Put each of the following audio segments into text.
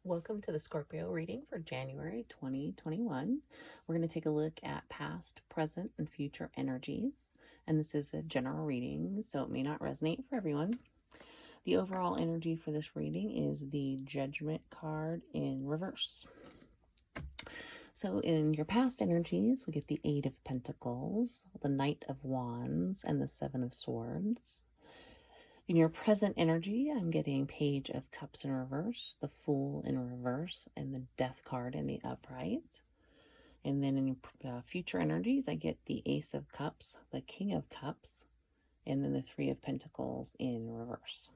Welcome to the Scorpio reading for January 2021. We're going to take a look at past, present, and future energies. And this is a general reading, so it may not resonate for everyone. The overall energy for this reading is the Judgment card in reverse. So in your past energies, we get the Eight of Pentacles, the Knight of Wands, and the Seven of Swords. In your present energy, I'm getting Page of Cups in reverse, the Fool in reverse, and the Death card in the upright. And then in future energies, I get the Ace of Cups, the King of Cups, and then the Three of Pentacles in reverse.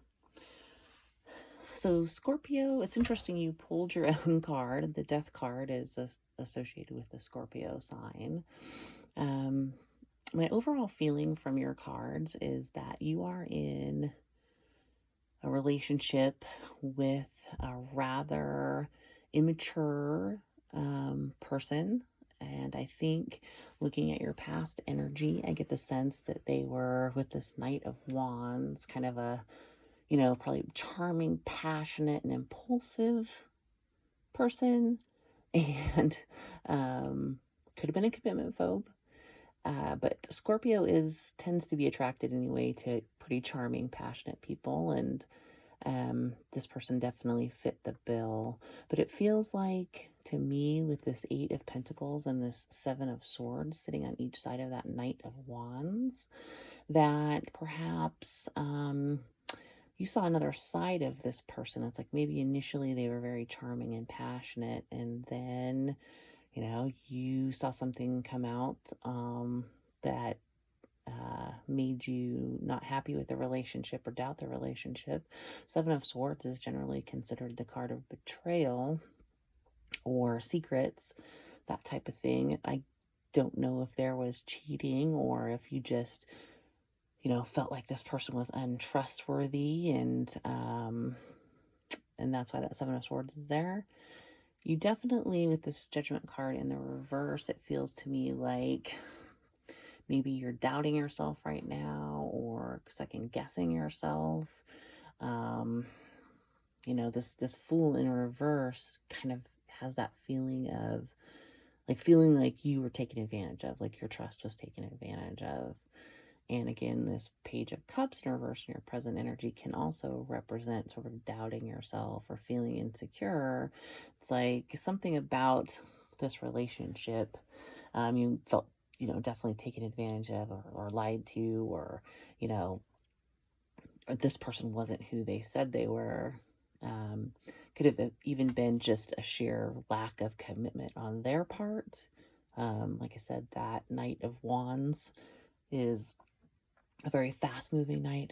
So Scorpio, it's interesting you pulled your own card. The Death card is associated with the Scorpio sign. My overall feeling from your cards is that you are in a relationship with a rather immature person. And I think looking at your past energy, I get the sense that they were with this Knight of Wands, kind of a, probably charming, passionate, and impulsive person. And could have been a commitment phobe. But Scorpio tends to be attracted anyway to pretty charming, passionate people, and this person definitely fit the bill. But it feels like, to me, with this Eight of Pentacles and this Seven of Swords sitting on each side of that Knight of Wands, that perhaps you saw another side of this person. It's like maybe initially they were very charming and passionate, and then you saw something come out that made you not happy with the relationship or doubt the relationship. Seven of Swords is generally considered the card of betrayal or secrets, that type of thing. I don't know if there was cheating or if you just, felt like this person was untrustworthy, and that's why that Seven of Swords is there. You definitely, with this Judgment card in the reverse, it feels to me like maybe you're doubting yourself right now or second guessing yourself. This Fool in reverse kind of has that feeling of feeling like you were taken advantage of, like your trust was taken advantage of. And again, this Page of Cups in reverse in your present energy can also represent sort of doubting yourself or feeling insecure. It's like something about this relationship you felt, definitely taken advantage of or lied to, or this person wasn't who they said they were. Could have even been just a sheer lack of commitment on their part. Like I said, that Knight of Wands is a very fast-moving knight,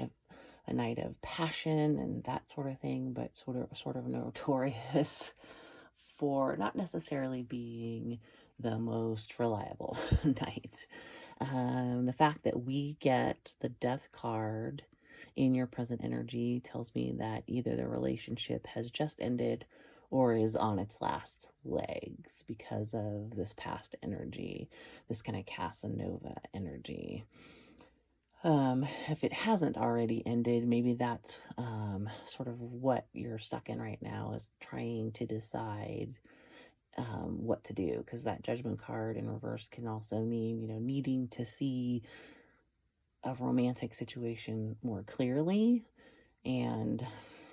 a knight of passion and that sort of thing, but sort of notorious for not necessarily being the most reliable knight. The fact that we get the Death card in your present energy tells me that either the relationship has just ended or is on its last legs because of this past energy, this kind of Casanova energy. If it hasn't already ended, maybe that's sort of what you're stuck in right now, is trying to decide what to do, because that Judgment card in reverse can also mean, needing to see a romantic situation more clearly. And,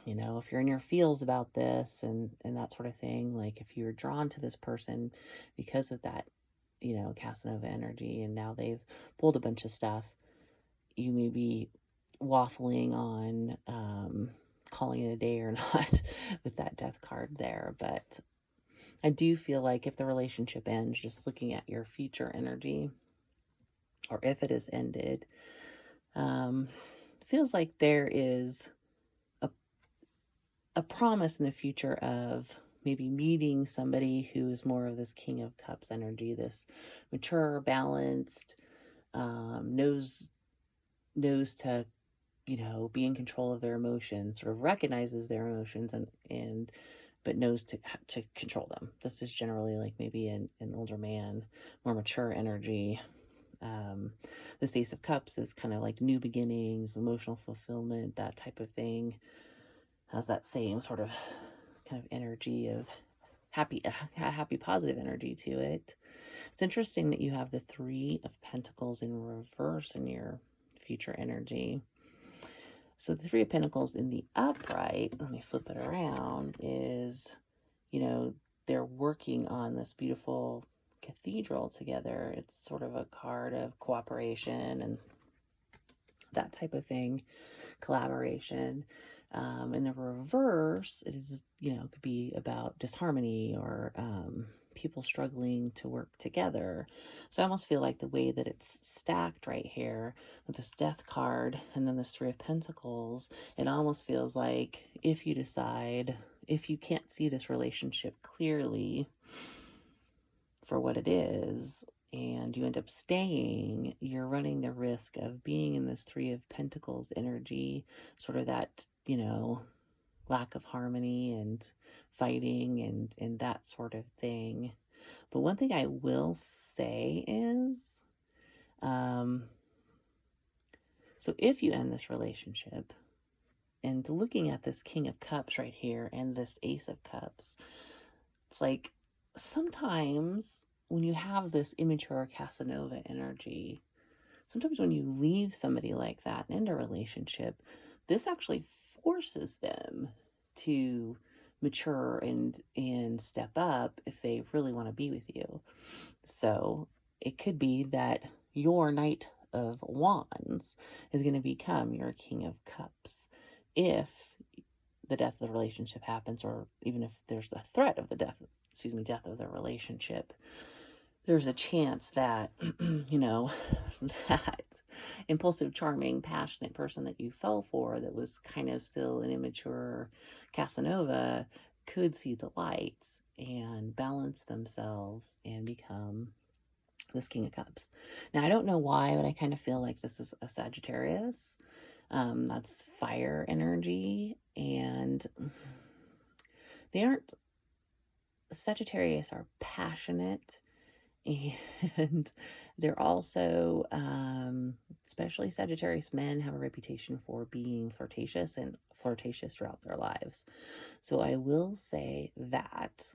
if you're in your feels about this and that sort of thing, like if you're drawn to this person because of that, Casanova energy, and now they've pulled a bunch of stuff, you may be waffling on calling it a day or not with that Death card there. But I do feel like if the relationship ends, just looking at your future energy, or if it has ended, feels like there is a promise in the future of maybe meeting somebody who is more of this King of Cups energy, this mature, balanced, knows to, be in control of their emotions, sort of recognizes their emotions but knows to control them. This is generally like maybe an older man, more mature energy. This Ace of Cups is kind of like new beginnings, emotional fulfillment, that type of thing. Has that same sort of kind of energy of happy, positive energy to it. It's interesting that you have the Three of Pentacles in reverse in your future energy. So the Three of Pentacles in the upright, let me flip it around, is, you know, they're working on this beautiful cathedral together. It's sort of a card of cooperation and that type of thing, collaboration. In the reverse, it is, you know, it could be about disharmony or people struggling to work together. So I almost feel like the way that it's stacked right here with this Death card and then this Three of Pentacles, it almost feels like if you decide, if you can't see this relationship clearly for what it is, and you end up staying, you're running the risk of being in this Three of Pentacles energy, sort of that, you know, lack of harmony and fighting and that sort of thing. But one thing I will say is, so if you end this relationship, and looking at this King of Cups right here and this Ace of Cups, it's like sometimes when you have this immature Casanova energy, sometimes when you leave somebody like that and end a relationship, this actually forces them to mature and step up if they really want to be with you. So it could be that your Knight of Wands is going to become your King of Cups if the death of the relationship happens, or even if there's a threat of the death of the relationship. There's a chance that, you know, that impulsive, charming, passionate person that you fell for that was kind of still an immature Casanova could see the light and balance themselves and become this King of Cups. Now, I don't know why, but I kind of feel like this is a Sagittarius. That's fire energy, and they aren't, Sagittarius are passionate, and they're also, especially Sagittarius men, have a reputation for being flirtatious and flirtatious throughout their lives. So I will say that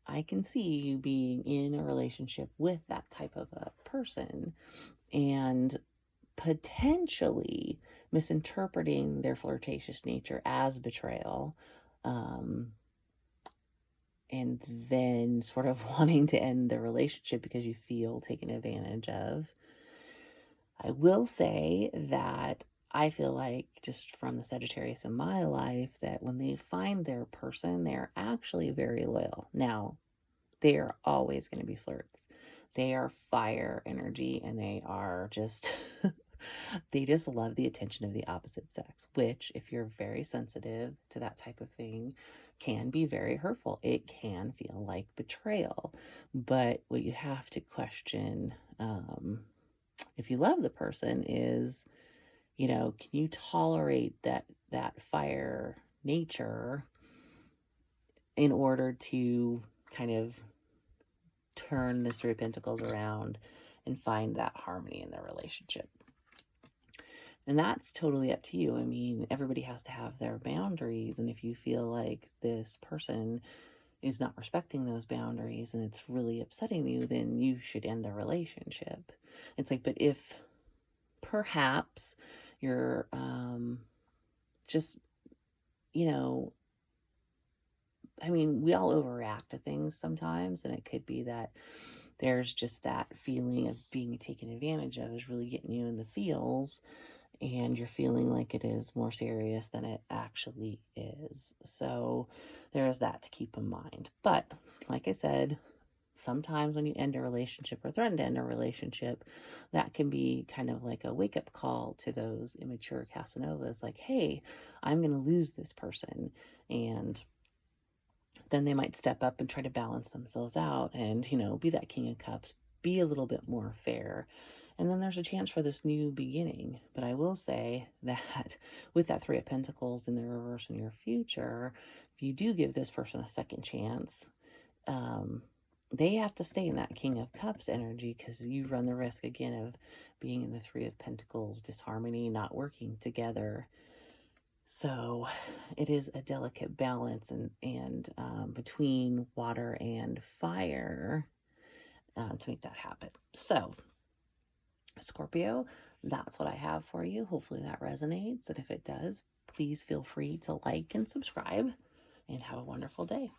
I can see you being in a relationship with that type of a person and potentially misinterpreting their flirtatious nature as betrayal, and then sort of wanting to end the relationship because you feel taken advantage of. I will say that I feel like, just from the Sagittarius in my life, that when they find their person, they're actually very loyal. Now, they are always going to be flirts. They are fire energy, and they are just, they just love the attention of the opposite sex, which, if you're very sensitive to that type of thing, can be very hurtful. It can feel like betrayal. But what you have to question, if you love the person, is, you know, can you tolerate that fire nature in order to kind of turn the Three of Pentacles around and find that harmony in their relationship? And that's totally up to you. I mean, everybody has to have their boundaries. And if you feel like this person is not respecting those boundaries and it's really upsetting you, then you should end the relationship. It's like, but if perhaps you're just, you know, I mean, we all overreact to things sometimes, and it could be that there's just that feeling of being taken advantage of is really getting you in the feels, and you're feeling like it is more serious than it actually is. So there's that to keep in mind. But like I said, sometimes when you end a relationship or threaten to end a relationship, that can be kind of like a wake-up call to those immature Casanovas, like, hey, I'm going to lose this person. And then they might step up and try to balance themselves out and, you know, be that King of Cups, be a little bit more fair. And then there's a chance for this new beginning. But I will say that with that Three of Pentacles in the reverse in your future, if you do give this person a second chance, they have to stay in that King of Cups energy, because you run the risk again of being in the Three of Pentacles, disharmony, not working together. So it is a delicate balance and between water and fire to make that happen. So Scorpio, that's what I have for you. Hopefully that resonates. And if it does, please feel free to like and subscribe and have a wonderful day.